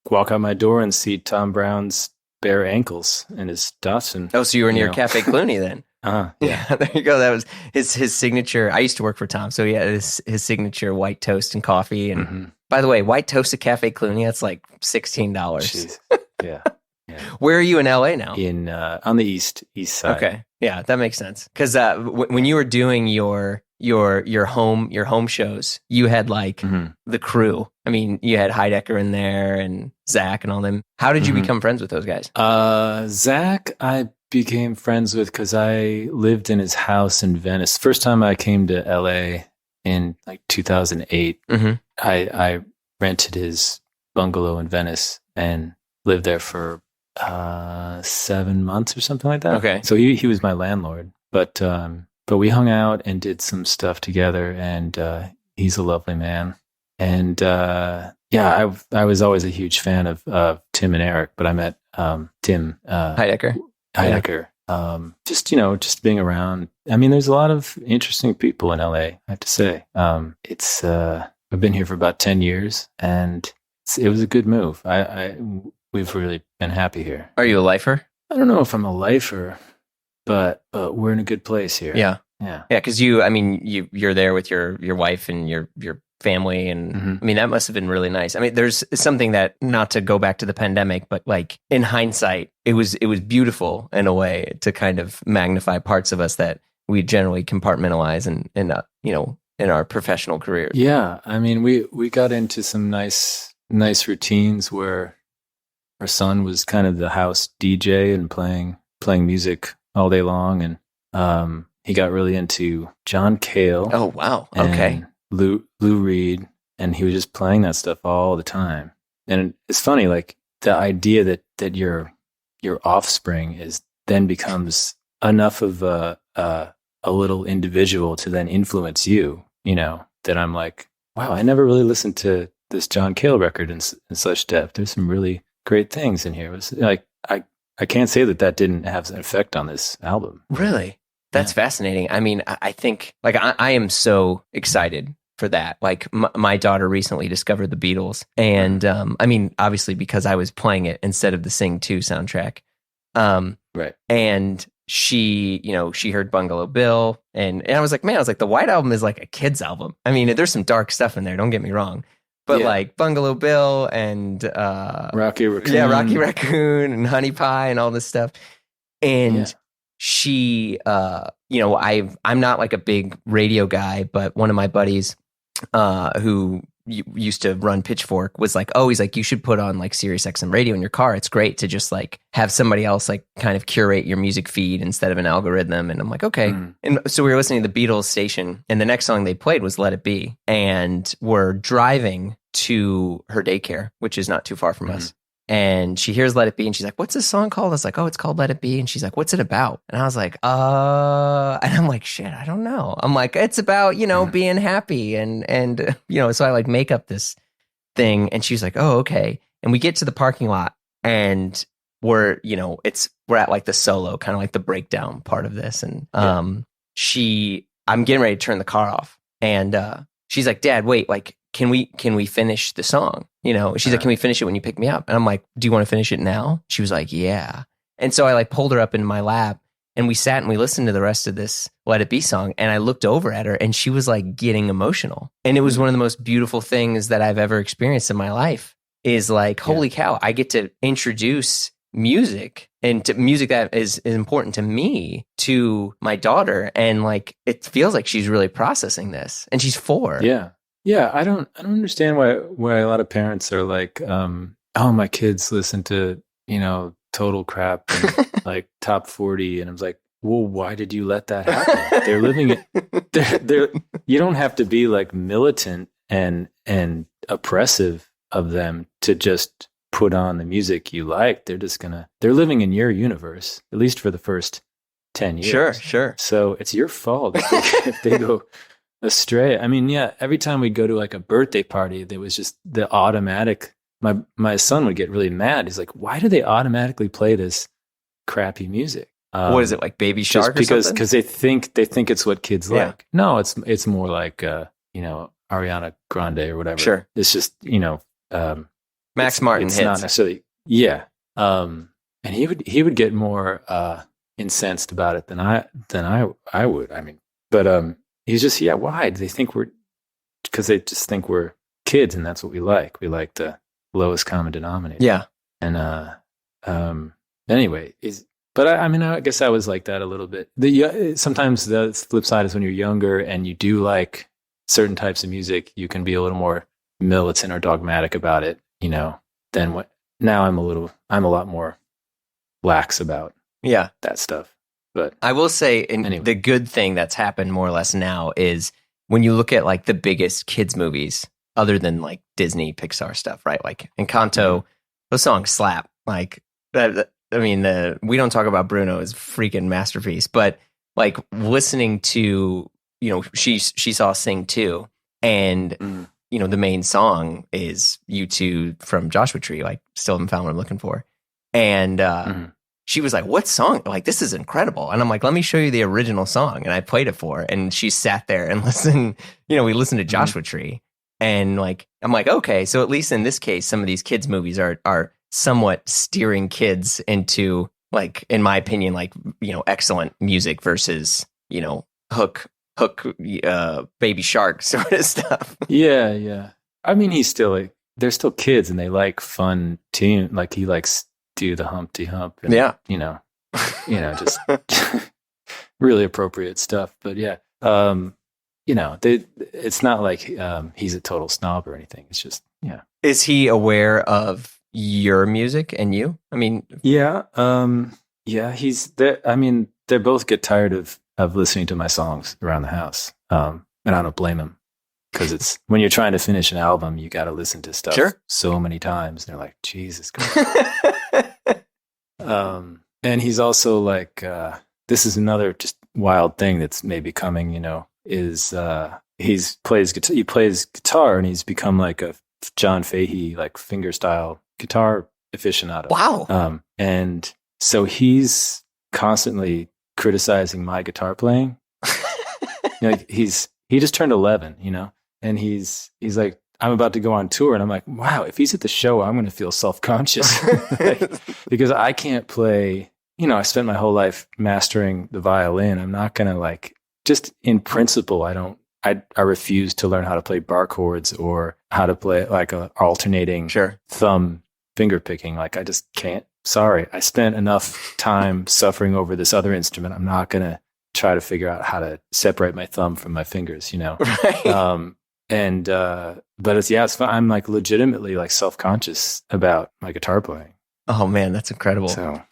walk out my door and see Tom Brown's bare ankles in his Datsun. Oh, so you were near Cafe Clooney then? Yeah, there you go. That was his signature. I used to work for Tom, so yeah, his signature white toast and coffee. And by the way, white toast at Cafe Clooney, that's like $16. Yeah. Where are you in LA now? On the east side. Okay, yeah, that makes sense. Because when you were doing your home shows, you had the crew. I mean, you had Heidecker in there and Zach and all them. How did you become friends with those guys? Zach, I became friends with because I lived in his house in Venice. First time I came to LA in 2008, I rented his bungalow in Venice and lived there for 7 months or something like that. Okay. So he was my landlord, but we hung out and did some stuff together, and he's a lovely man. And I was always a huge fan of Tim and Eric, but I met Tim Heidecker. Just being around. I mean, there's a lot of interesting people in LA, I have to say. I've been here for about 10 years, and it was a good move. We've really been happy here. Are you a lifer? I don't know if I'm a lifer, but we're in a good place here. Yeah. Because you're there with your wife and your family, and I mean, that must have been really nice. I mean, there's something that, not to go back to the pandemic, but in hindsight, it was beautiful in a way to kind of magnify parts of us that we generally compartmentalize in our professional careers. Yeah, I mean, we got into some nice routines where our son was kind of the house DJ and playing music all day long, and he got really into John Cale. Oh wow! Okay, Lou Reed, and he was just playing that stuff all the time. And it's funny, the idea that your offspring then becomes enough of a little individual to then influence you. That I'm like, wow, I never really listened to this John Cale record in such depth. There's some really great things in here. It was I can't say that didn't have an effect on this album. Really? That's fascinating. I mean, I think I am so excited for that. My daughter recently discovered the Beatles, and I mean, obviously because I was playing it instead of the Sing 2 soundtrack. Right. And she heard Bungalow Bill, and I was like, the White Album is like a kid's album. I mean, there's some dark stuff in there, don't get me wrong. But Bungalow Bill and Rocky Raccoon. Yeah, Rocky Raccoon and Honey Pie and all this stuff. And she, I'm not a big radio guy, but one of my buddies who used to run Pitchfork was he's like, you should put on Sirius XM radio in your car. It's great to just have somebody else kind of curate your music feed instead of an algorithm. And I'm like, okay. And so we were listening to the Beatles station, and the next song they played was Let It Be. And we're driving to her daycare, which is not too far from us. and she hears Let It Be, and she's like, what's this song called? I was like, oh, it's called Let It Be. And she's like, what's it about? And I was like, and I'm like, shit, I don't know. I'm like, it's about, being happy. And so I like make up this thing. And she's like, oh, okay. And we get to the parking lot, and we're at like the solo, kind of like the breakdown part of this. And I'm getting ready to turn the car off. And she's like, Dad, wait, like, can we finish the song? She's like, can we finish it when you pick me up? And I'm like, do you want to finish it now? She was like, yeah. And so I like pulled her up in my lap, and we sat and we listened to the rest of this Let It Be song. And I looked over at her, and she was like getting emotional. And it was one of the most beautiful things that I've ever experienced in my life, is like, holy cow, I get to introduce music, and to music that is important to me, to my daughter. And like, it feels like she's really processing this, and she's 4. Yeah, I don't understand why a lot of parents are like, oh, my kids listen to, total crap and like top 40, and I was like, well, why did you let that happen? They're living it. They're you don't have to be like militant and oppressive of them to just put on the music you like. They're living in your universe, at least for the first 10 years. Sure. So it's your fault if they go astray. I mean, yeah, every time we'd go to like a birthday party, there was just the automatic, my son would get really mad. He's like, why do they automatically play this crappy music? What is it, like Baby Shark or something? Because they think it's what kids like. No, it's more like Ariana Grande or whatever. Sure. It's just, Max Martin it's hits. Not necessarily, yeah. And he would get more incensed about it than I would. I mean, but he's just, why? Do they think because they just think we're kids, and that's what we like. We like the lowest common denominator. Yeah. And anyway, but I guess I was like that a little bit. Sometimes the flip side is when you're younger and you do like certain types of music, you can be a little more militant or dogmatic about it, than what. Now I'm a lot more lax about that stuff. But I will say, anyway. The good thing that's happened more or less now is when you look at like the biggest kids movies, other than like Disney, Pixar stuff, right? Like Encanto, those songs slap. Like that. I mean, We Don't Talk About Bruno is a freaking masterpiece. But like listening to, she saw Sing 2, and the main song is U2 from Joshua Tree. Like, still haven't found what I'm looking for, and she was like, what song? Like, this is incredible. And I'm like, let me show you the original song. And I played it for her, and she sat there and listened. We listened to Joshua Tree, and like, I'm like, okay, so at least in this case, some of these kids movies are somewhat steering kids into, like, in my opinion, like, excellent music versus, Hook, Baby Shark sort of stuff. Yeah. I mean, they're still kids, and they like fun tune. Like, he likes Do the Humpty Hump. And, just really appropriate stuff. But yeah, it's not like he's a total snob or anything. It's just, Is he aware of your music and you? I mean, yeah. He's there. I mean, they both get tired of listening to my songs around the house. And I don't blame him, because it's when you're trying to finish an album, you got to listen to stuff so many times. And they're like, Jesus Christ. And he's also like, this is another just wild thing that's maybe coming, is he plays guitar, and he's become like a John Fahey, like fingerstyle guitar aficionado. Wow. And so he's constantly criticizing my guitar playing. He just turned 11, and he's like, I'm about to go on tour, and I'm like, wow, if he's at the show, I'm going to feel self-conscious because I can't play. I spent my whole life mastering the violin. I'm not going to, like, just in principle, I refuse to learn how to play bar chords or how to play like a alternating thumb finger picking. Like, I just can't. Sorry, I spent enough time suffering over this other instrument. I'm not going to try to figure out how to separate my thumb from my fingers, Right. But it's fun. I'm like legitimately like self-conscious about my guitar playing. Oh man, that's incredible. So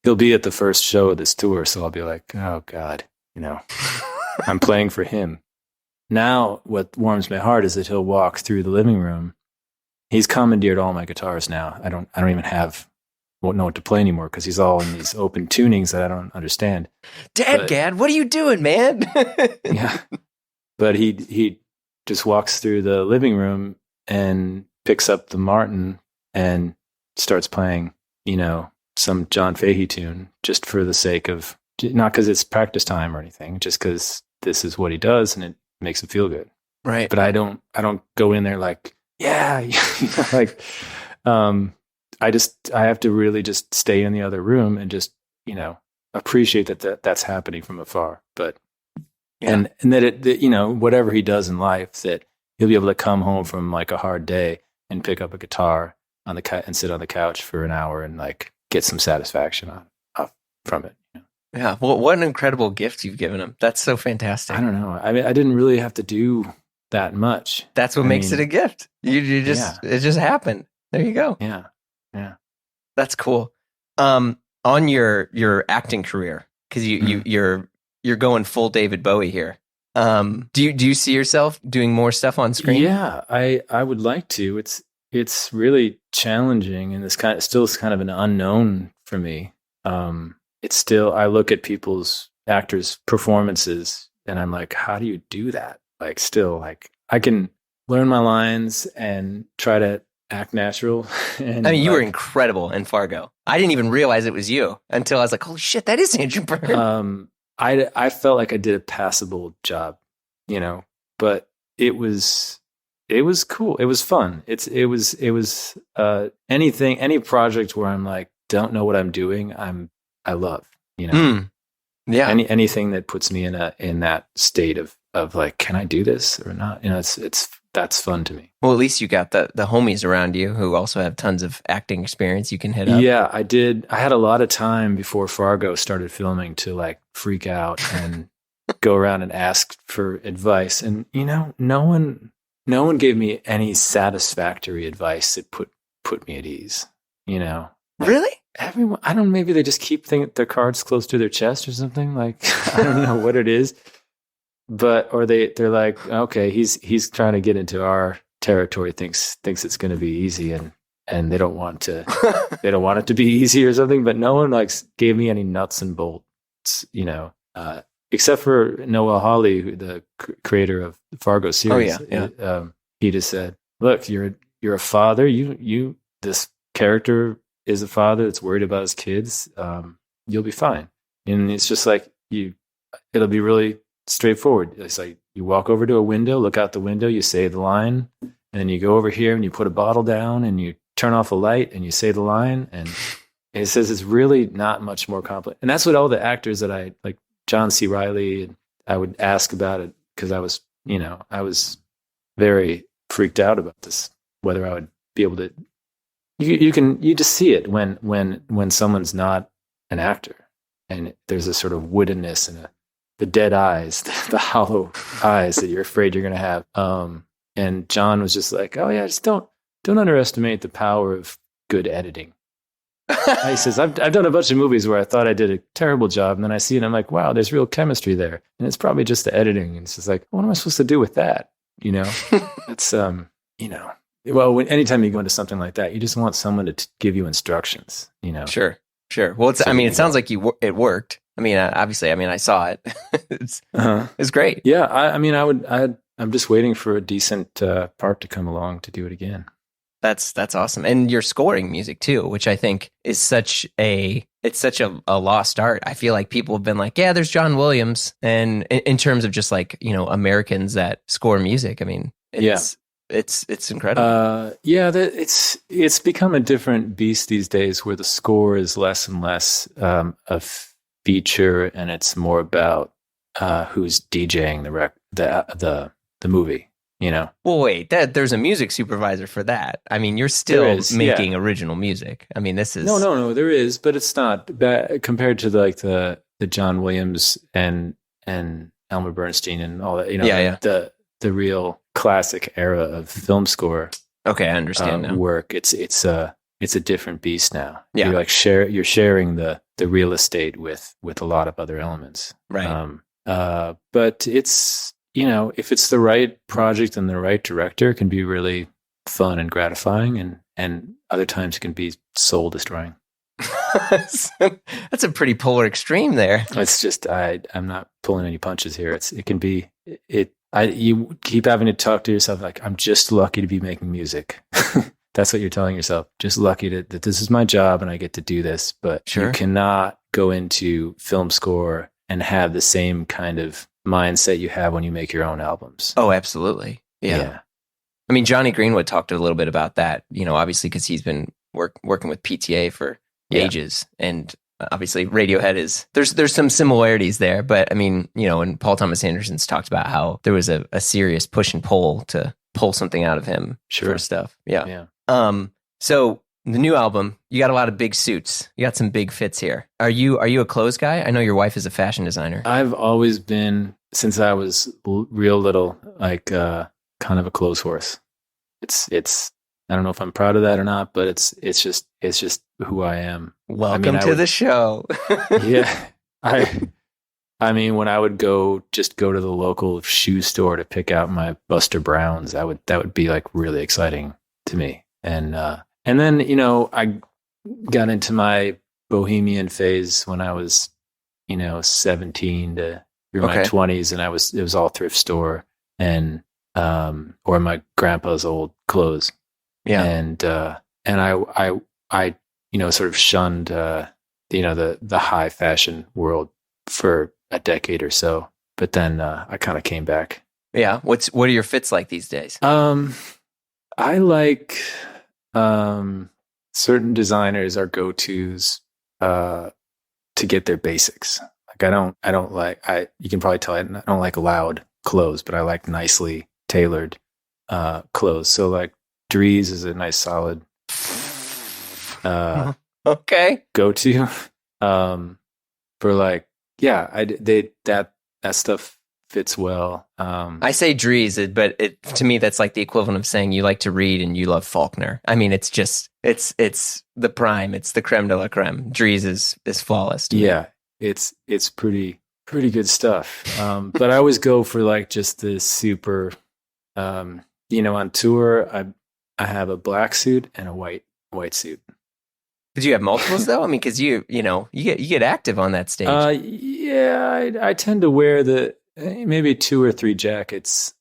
he'll be at the first show of this tour. So I'll be like, oh God, I'm playing for him. Now, what warms my heart is that he'll walk through the living room. he's commandeered all my guitars now. I don't even won't know what to play anymore because he's all in these open tunings that I don't understand. Gad, what are you doing, man? Yeah. But he just walks through the living room and picks up the Martin and starts playing, some John Fahey tune just for the sake of, not because it's practice time or anything, just because this is what he does and it makes him feel good. Right. But I don't go in there like, yeah, like, I have to really just stay in the other room and just, appreciate that's happening from afar. But, and that whatever he does in life, that he'll be able to come home from like a hard day and pick up a guitar and sit on the couch for an hour and like get some satisfaction from it. Yeah. Well, what an incredible gift you've given him. That's so fantastic. I don't know. I mean, I didn't really have to do that much. That's what makes it a gift. You just, it just happened. There you go. Yeah. Yeah. That's cool. On your acting career, because you're going full David Bowie here. Do you see yourself doing more stuff on screen? Yeah, I would like to. It's really challenging, and it's still kind of an unknown for me. It's still, I look at actors' performances, and I'm like, how do you do that? Like, still, like, I can learn my lines and try to act natural. And I mean, you were incredible in Fargo. I didn't even realize it was you until I was like, holy shit, that is Andrew Bird. I felt like I did a passable job, but it was cool. It was fun. It was any project where I'm like, don't know what I'm doing. I love, Yeah. anything that puts me in that state of like, can I do this or not? That's fun to me. Well, at least you got the homies around you who also have tons of acting experience you can hit up. Yeah, I did. I had a lot of time before Fargo started filming to like freak out and go around and ask for advice. And, no one gave me any satisfactory advice that put me at ease, Really? Everyone, I don't know, maybe they just keep their cards close to their chest or something. Like, I don't know what it is. Or they're like, okay, he's trying to get into our territory, thinks it's going to be easy, and they don't want it to be easy or something. But no one gave me any nuts and bolts, except for Noel Hawley, the creator of the Fargo series. Oh yeah. He just said, look, you're a father. This character is a father that's worried about his kids. You'll be fine. And it's just like it'll be really straightforward. It's like you walk over to a window, look out the window, you say the line, and then you go over here and you put a bottle down and you turn off a light and you say the line. And it says it's really not much more complex. And that's what all the actors that I like, John C. Reilly, and I would ask about it because I was very freaked out about this, whether I would be able to. You just see it when someone's not an actor, and there's a sort of woodenness and the dead eyes, the hollow eyes that you're afraid you're going to have. And John was just like, oh yeah, just don't underestimate the power of good editing. He says, I've done a bunch of movies where I thought I did a terrible job, and then I see it and I'm like, wow, there's real chemistry there. And it's probably just the editing. And it's just like, what am I supposed to do with that? It's, well, anytime you go into something like that, you just want someone to give you instructions, Sure. Well, it sounds like it worked. I mean, obviously, I saw it. It's great. Yeah. I'm just waiting for a decent part to come along to do it again. That's awesome. And you're scoring music too, which I think is such a lost art. I feel like people have been like, yeah, there's John Williams. And in terms of just like, Americans that score music, I mean, it's incredible. It's become a different beast these days where the score is less and less a feature, and it's more about who's DJing the movie. Well, wait, there's a music supervisor for that. I mean, you're still making original music. I mean, this is no, there is, but it's not bad compared to like the John Williams and Elmer Bernstein and all that. The real classic era of film score. Okay, I understand now. Work. It's a different beast now. Yeah, you're sharing the real estate with a lot of other elements. Right. But it's if it's the right project and the right director, it can be really fun and gratifying, and other times it can be soul destroying. That's a pretty polar extreme there. It's just I'm not pulling any punches here. It can be you keep having to talk to yourself like, I'm just lucky to be making music. That's what you're telling yourself. Just lucky that this is my job and I get to do this. But Sure. You cannot go into film score and have the same kind of mindset you have when you make your own albums. Oh, absolutely. Yeah. I mean, Johnny Greenwood talked a little bit about that, obviously because he's been working with PTA for ages, and obviously Radiohead there's some similarities there, but I mean, and Paul Thomas Anderson's talked about how there was a serious push and pull to pull something out of him for stuff. Yeah. So the new album, you got a lot of big suits. You got some big fits here. Are you a clothes guy? I know your wife is a fashion designer. I've always been, since I was real little, like kind of a clothes horse. It's I don't know if I'm proud of that or not, but it's just who I am. Welcome to the show. Yeah. I mean, when I would go to the local shoe store to pick out my Buster Browns, that would be like really exciting to me. And then, I got into my bohemian phase when I was, 17 to through my 20s, and it was all thrift store and or my grandpa's old clothes. Yeah. And I sort of shunned the high fashion world for a decade or so, but then I kind of came back. Yeah. What are your fits like these days? I like certain designers are go-tos to get their basics. Like I don't like you can probably tell I don't like loud clothes, but I like nicely tailored clothes. So like Drees is a nice solid go-to for like that stuff fits well. I say Drees, but to me that's like the equivalent of saying you like to read and you love Faulkner. I mean, it's just it's the prime, it's the creme de la creme. Drees is flawless. Yeah, it's pretty good stuff. But I always go for like just the super. On tour, I have a black suit and a white suit. Did you have multiples though? I mean, because you get active on that stage. Yeah, I tend to wear maybe 2 or 3 jackets.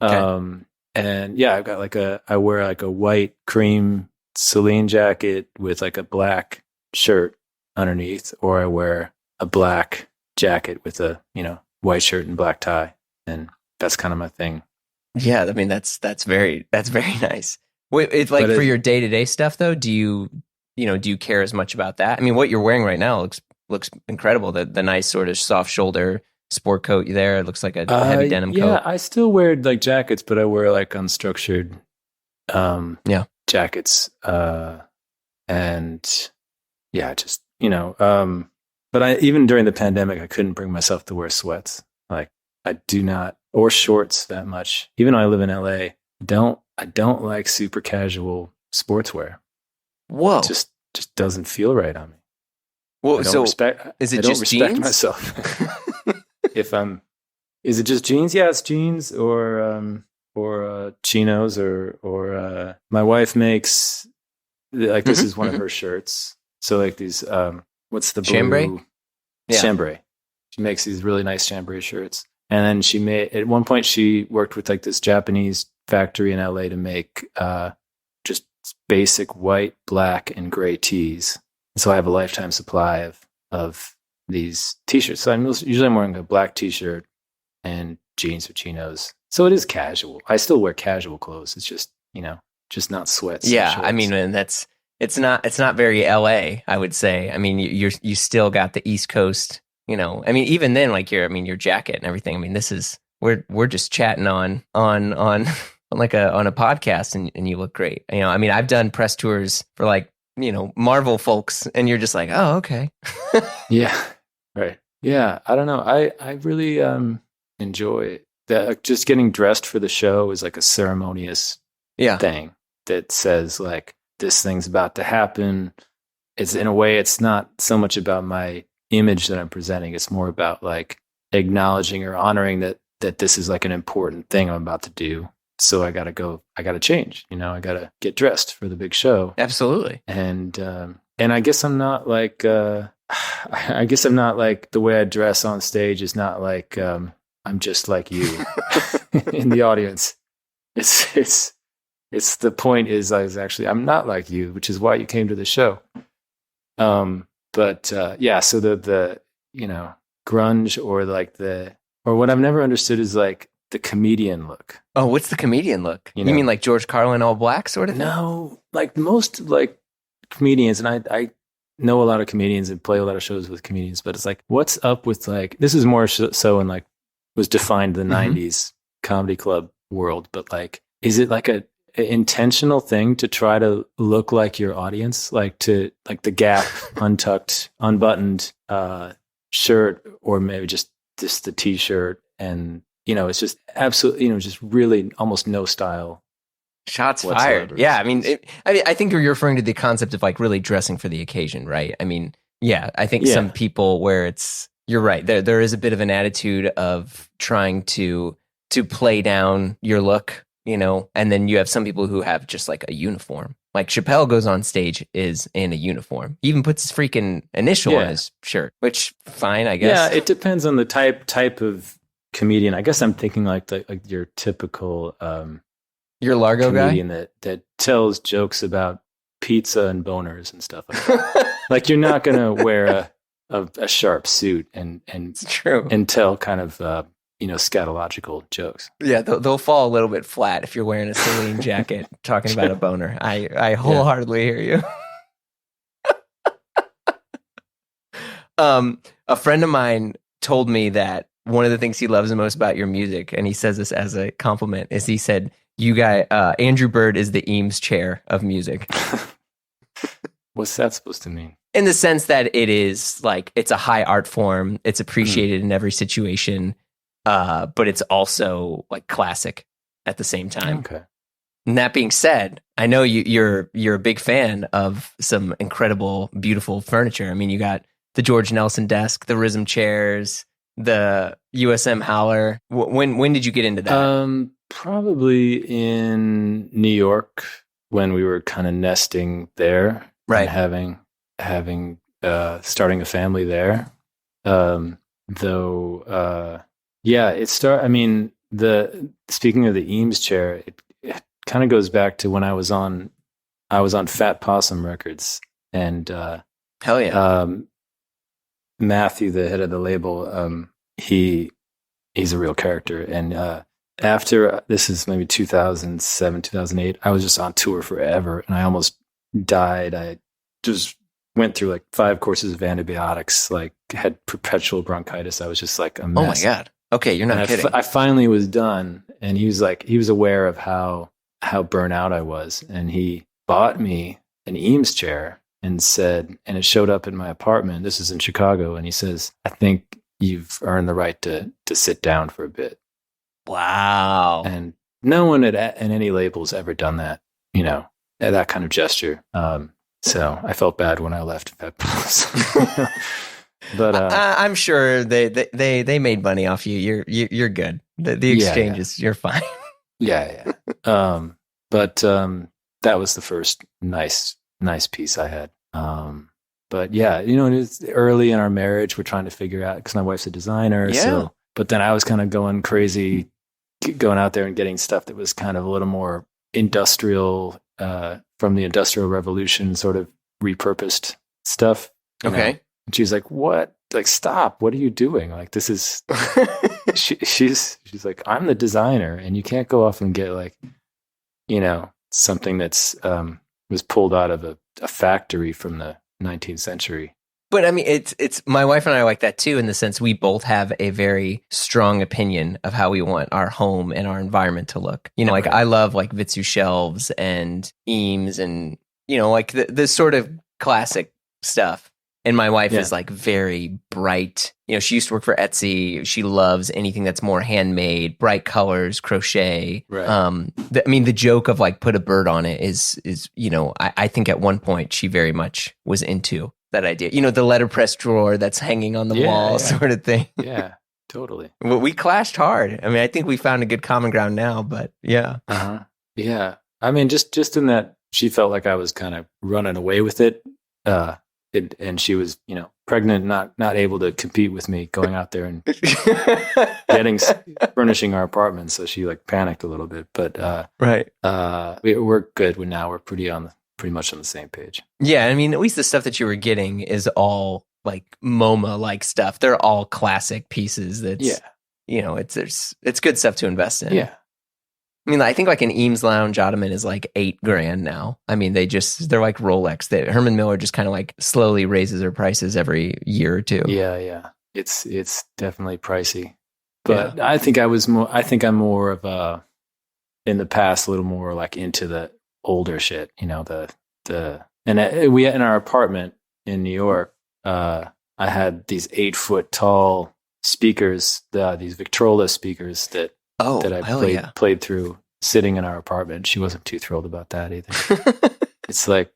Okay. And yeah, I've got I wear like a white cream Celine jacket with like a black shirt underneath, or I wear a black jacket with a white shirt and black tie, and that's kind of my thing. Yeah, I mean that's very nice. Wait, it's like for your day-to-day stuff though, do you care as much about that? I mean, what you're wearing right now looks incredible. The nice sort of soft shoulder sport coat there. It looks like a heavy denim coat. Yeah, I still wear like jackets, but I wear like unstructured jackets. And yeah, just but even during the pandemic I couldn't bring myself to wear sweats. Like I do not, or shorts that much. Even though I live in LA, I don't like super casual sportswear. Whoa. It just doesn't feel right on me. Well, is it just jeans? I don't respect myself. Is it just jeans? Yeah, it's jeans or chinos or my wife makes like this is one of her shirts. So like these what's the blue? Chambray? Yeah. Chambray. She makes these really nice chambray shirts. And then at one point she worked with like this Japanese factory in LA to make just basic white, black, and gray tees. So I have a lifetime supply of these t-shirts. So usually I'm wearing a black t-shirt and jeans or chinos. So it is casual. I still wear casual clothes. It's just, just not sweats. Yeah, I mean, and it's not very LA, I would say. I mean, you still got the East Coast, I mean, even then, like your jacket and everything. I mean, this is we're just chatting on like on a podcast, and you look great. I mean, I've done press tours for like Marvel folks, and you're just like, oh, okay. Yeah, right. Yeah, I don't know. I really enjoy that. Like, just getting dressed for the show is like a ceremonious thing that says like this thing's about to happen. It's in a way, it's not so much about my image that I'm presenting. It's more about like acknowledging or honoring that this is like an important thing I'm about to do. so I got to change, I got to get dressed for the big show. Absolutely. And I guess I'm not like, I guess I'm not like, the way I dress on stage is not like, I'm just like you in the audience. It's the point is I'm not like you, which is why you came to the show. But so the grunge or what I've never understood is like the comedian look. Oh, what's the comedian look? You mean like George Carlin all black sort of thing? No, like most like comedians, and I know a lot of comedians and play a lot of shows with comedians, but it's like, what's up with like, this is more so in like, was defined the 90s comedy club world, but like, is it like a intentional thing to try to look like your audience, like to like the Gap untucked, unbuttoned shirt, or maybe just the t-shirt, and it's just absolutely just really almost no style. Shots fired. Yeah, I mean, I think you're referring to the concept of like really dressing for the occasion, right? I mean, yeah, I think some people where you're right, there is a bit of an attitude of trying to play down your look, and then you have some people who have just like a uniform. Like Chappelle goes on stage is in a uniform. He even puts his freaking initial on his shirt, which fine, I guess. Yeah, it depends on the type of comedian. I guess I'm thinking like your typical your Largo comedian guy that tells jokes about pizza and boners and stuff like that. Like you're not going to wear a sharp suit and it's true, and tell kind of scatological jokes. Yeah, they'll fall a little bit flat if you're wearing a Celine jacket talking about a boner. I wholeheartedly hear you. A friend of mine told me that one of the things he loves the most about your music, and he says this as a compliment, is he said, "You guy, Andrew Bird is the Eames chair of music." What's that supposed to mean? In the sense that it is like, it's a high art form. It's appreciated in every situation. But it's also like classic at the same time. Okay. And that being said, I know you're a big fan of some incredible, beautiful furniture. I mean, you got the George Nelson desk, the Rhythm chairs, the USM Howler. When did you get into that? Probably in New York when we were kind of nesting there, right? And having starting a family there. I mean, speaking of the Eames chair, it kind of goes back to when I was on Fat Possum Records, and hell yeah, Matthew, the head of the label, he's a real character. And after, this is maybe 2007, 2008, I was just on tour forever, and I almost died. I just went through like 5 courses of antibiotics, like had perpetual bronchitis. I was just like a mess. Oh my God. Okay, you're not kidding. I finally was done, and he was aware of how burnt out I was, and he bought me an Eames chair and said, and it showed up in my apartment. This is in Chicago, and he says, "I think you've earned the right to sit down for a bit." Wow. And no one in any label's ever done that, that kind of gesture. So I felt bad when I left Fat Possum. But I'm sure they made money off you. You're good. The exchange is, you're fine. Yeah. But that was the first nice piece I had. But yeah, it's early in our marriage. We're trying to figure out, because my wife's a designer. Yeah. So, but then I was kind of going crazy, going out there and getting stuff that was kind of a little more industrial, from the Industrial Revolution, sort of repurposed stuff. Okay. And she's like, "What? Like, stop! What are you doing? Like, this is." she's like, "I'm the designer, and you can't go off and get like, something that's was pulled out of a factory from the 19th century." But I mean, it's my wife and I are like that too, in the sense we both have a very strong opinion of how we want our home and our environment to look. Like I love like Vitsu shelves and Eames and like the sort of classic stuff. And my wife is like very bright. She used to work for Etsy. She loves anything that's more handmade, bright colors, crochet. Right. The joke of like put a bird on it is I think at one point she very much was into that idea. The letterpress drawer that's hanging on the wall, sort of thing. Yeah, Totally. Well, we clashed hard. I mean, I think we found a good common ground now, but yeah. Yeah. I mean, just in that she felt like I was kind of running away with it. And she was, pregnant, not able to compete with me going out there and furnishing our apartment. So she like panicked a little bit, but, right. We're good. We're pretty much on the same page. Yeah. I mean, at least the stuff that you were getting is all like MoMA like stuff. They're all classic pieces. It's good stuff to invest in. Yeah. I mean, I think like an Eames Lounge Ottoman is like $8,000 now. I mean, they're like Rolex. Herman Miller just kind of like slowly raises their prices every year or two. Yeah. It's definitely pricey, but I think I'm more of in the past, a little more like into the older shit, we in our apartment in New York, I had these 8-foot tall speakers, these Victrola speakers that I played through sitting in our apartment. She wasn't too thrilled about that either. It's like,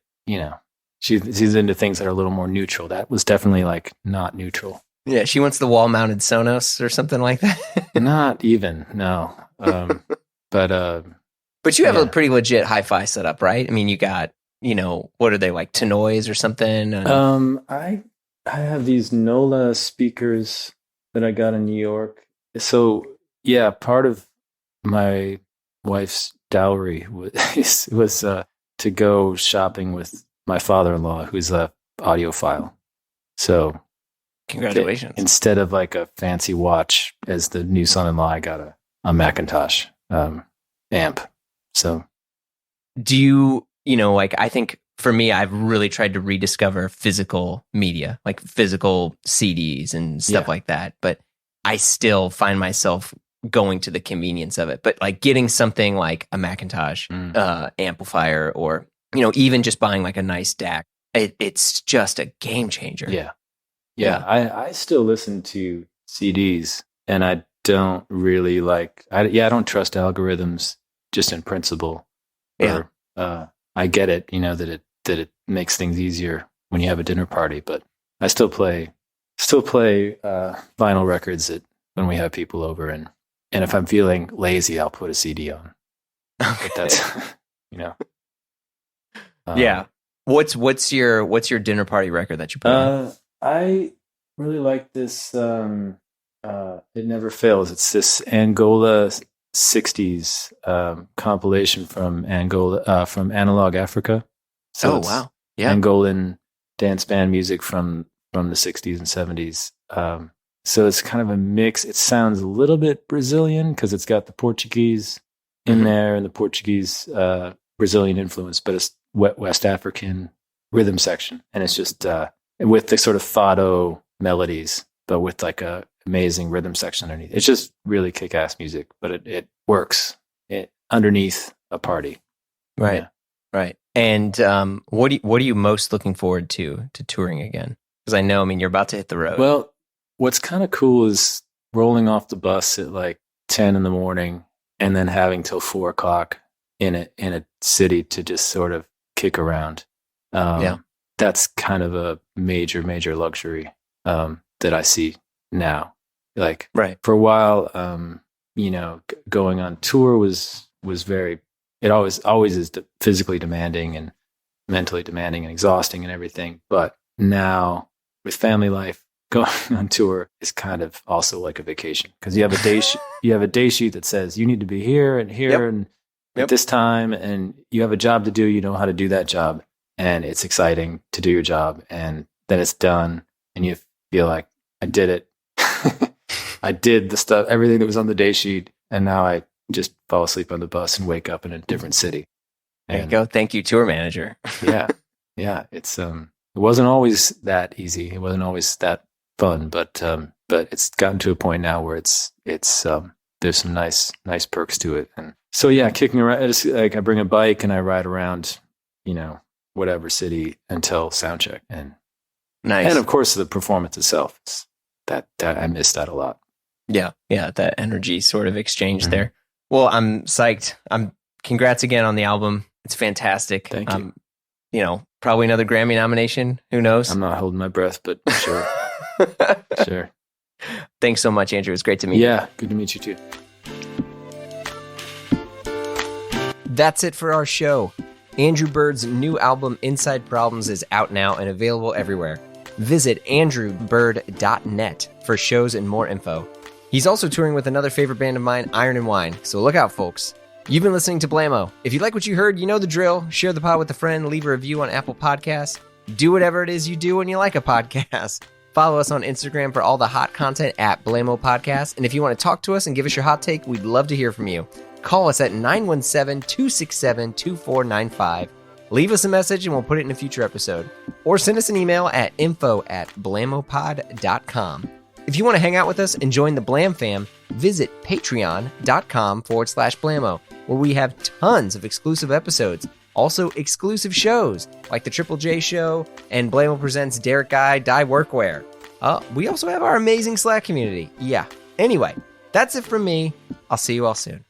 she's into things that are a little more neutral. That was definitely like not neutral. Yeah, she wants the wall mounted Sonos or something like that. Not even, no. But you have a pretty legit hi-fi setup, right? I mean, you got, what are they, like Tenoys or something? I have these NOLA speakers that I got in New York. So yeah, part of my wife's dowry was to go shopping with my father-in-law, who's a audiophile. So congratulations. Instead of like a fancy watch as the new son-in-law, I got a Macintosh amp. So do you, I think for me, I've really tried to rediscover physical media, like physical CDs and stuff like that. But I still find myself going to the convenience of it. But like getting something like a Macintosh amplifier or, even just buying like a nice DAC, it's just a game changer. Yeah. I still listen to CDs and I don't really I don't trust algorithms just in principle. I get it, that it makes things easier when you have a dinner party, but I still play vinyl records when we have people over, and if I'm feeling lazy, I'll put a CD on. But that's yeah. What's your dinner party record that you put on? I really like this. It Never Fails. It's this Angola 60s compilation from Angola, from Analog Africa. So wow. Yeah. Angolan dance band music from the 60s and 70s. So it's kind of a mix. It sounds a little bit Brazilian because it's got the Portuguese in there and the Portuguese Brazilian influence, but it's West African rhythm section. And it's just with the sort of fado melodies, but with like a amazing rhythm section underneath. It's just really kick-ass music, but it works underneath a party. Right. Yeah. Right. And what are you most looking forward to touring again? Because I know, you're about to hit the road. Well, what's kind of cool is rolling off the bus at like 10 in the morning and then having till 4 o'clock in a city to just sort of kick around. That's kind of a major, major luxury that I see now. Like for a while, going on tour was very, it always is physically demanding and mentally demanding and exhausting and everything. But now with family life, going on tour is kind of also like a vacation because you have a day sheet that says you need to be here and here and at this time, and you have a job to do. You know how to do that job, and it's exciting to do your job, and then it's done, and you feel like I did it. I did the stuff, everything that was on the day sheet, and now I just fall asleep on the bus and wake up in a different city. There you go. Thank you, tour manager. Yeah. It's it wasn't always that easy. It wasn't always that fun, but it's gotten to a point now where it's there's some nice perks to it. And so kicking around, it's like I bring a bike and I ride around, whatever city until sound check. And nice. And of course the performance itself, that I miss that a lot. Yeah, that energy sort of exchange there. Well, I'm psyched. Congrats again on the album. It's fantastic. Thank you. Probably another Grammy nomination. Who knows? I'm not holding my breath, but sure. Sure. Thanks so much, Andrew. It was great to meet you. Yeah, good to meet you too. That's it for our show. Andrew Bird's new album, Inside Problems, is out now and available everywhere. Visit andrewbird.net for shows and more info. He's also touring with another favorite band of mine, Iron and Wine, so look out, folks. You've been listening to Blammo. If you like what you heard, you know the drill. Share the pod with a friend, leave a review on Apple Podcasts. Do whatever it is you do when you like a podcast. Follow us on Instagram for all the hot content at Blammo Podcast. And if you want to talk to us and give us your hot take, we'd love to hear from you. Call us at 917-267-2495. Leave us a message and we'll put it in a future episode. Or send us an email at info@blammopod.com. If you want to hang out with us and join the Blam fam, visit patreon.com/Blammo, where we have tons of exclusive episodes. Also exclusive shows like the Triple J Show and Blammo Presents Derek Guy Dye Workwear. We also have our amazing Slack community. Yeah. Anyway, that's it from me. I'll see you all soon.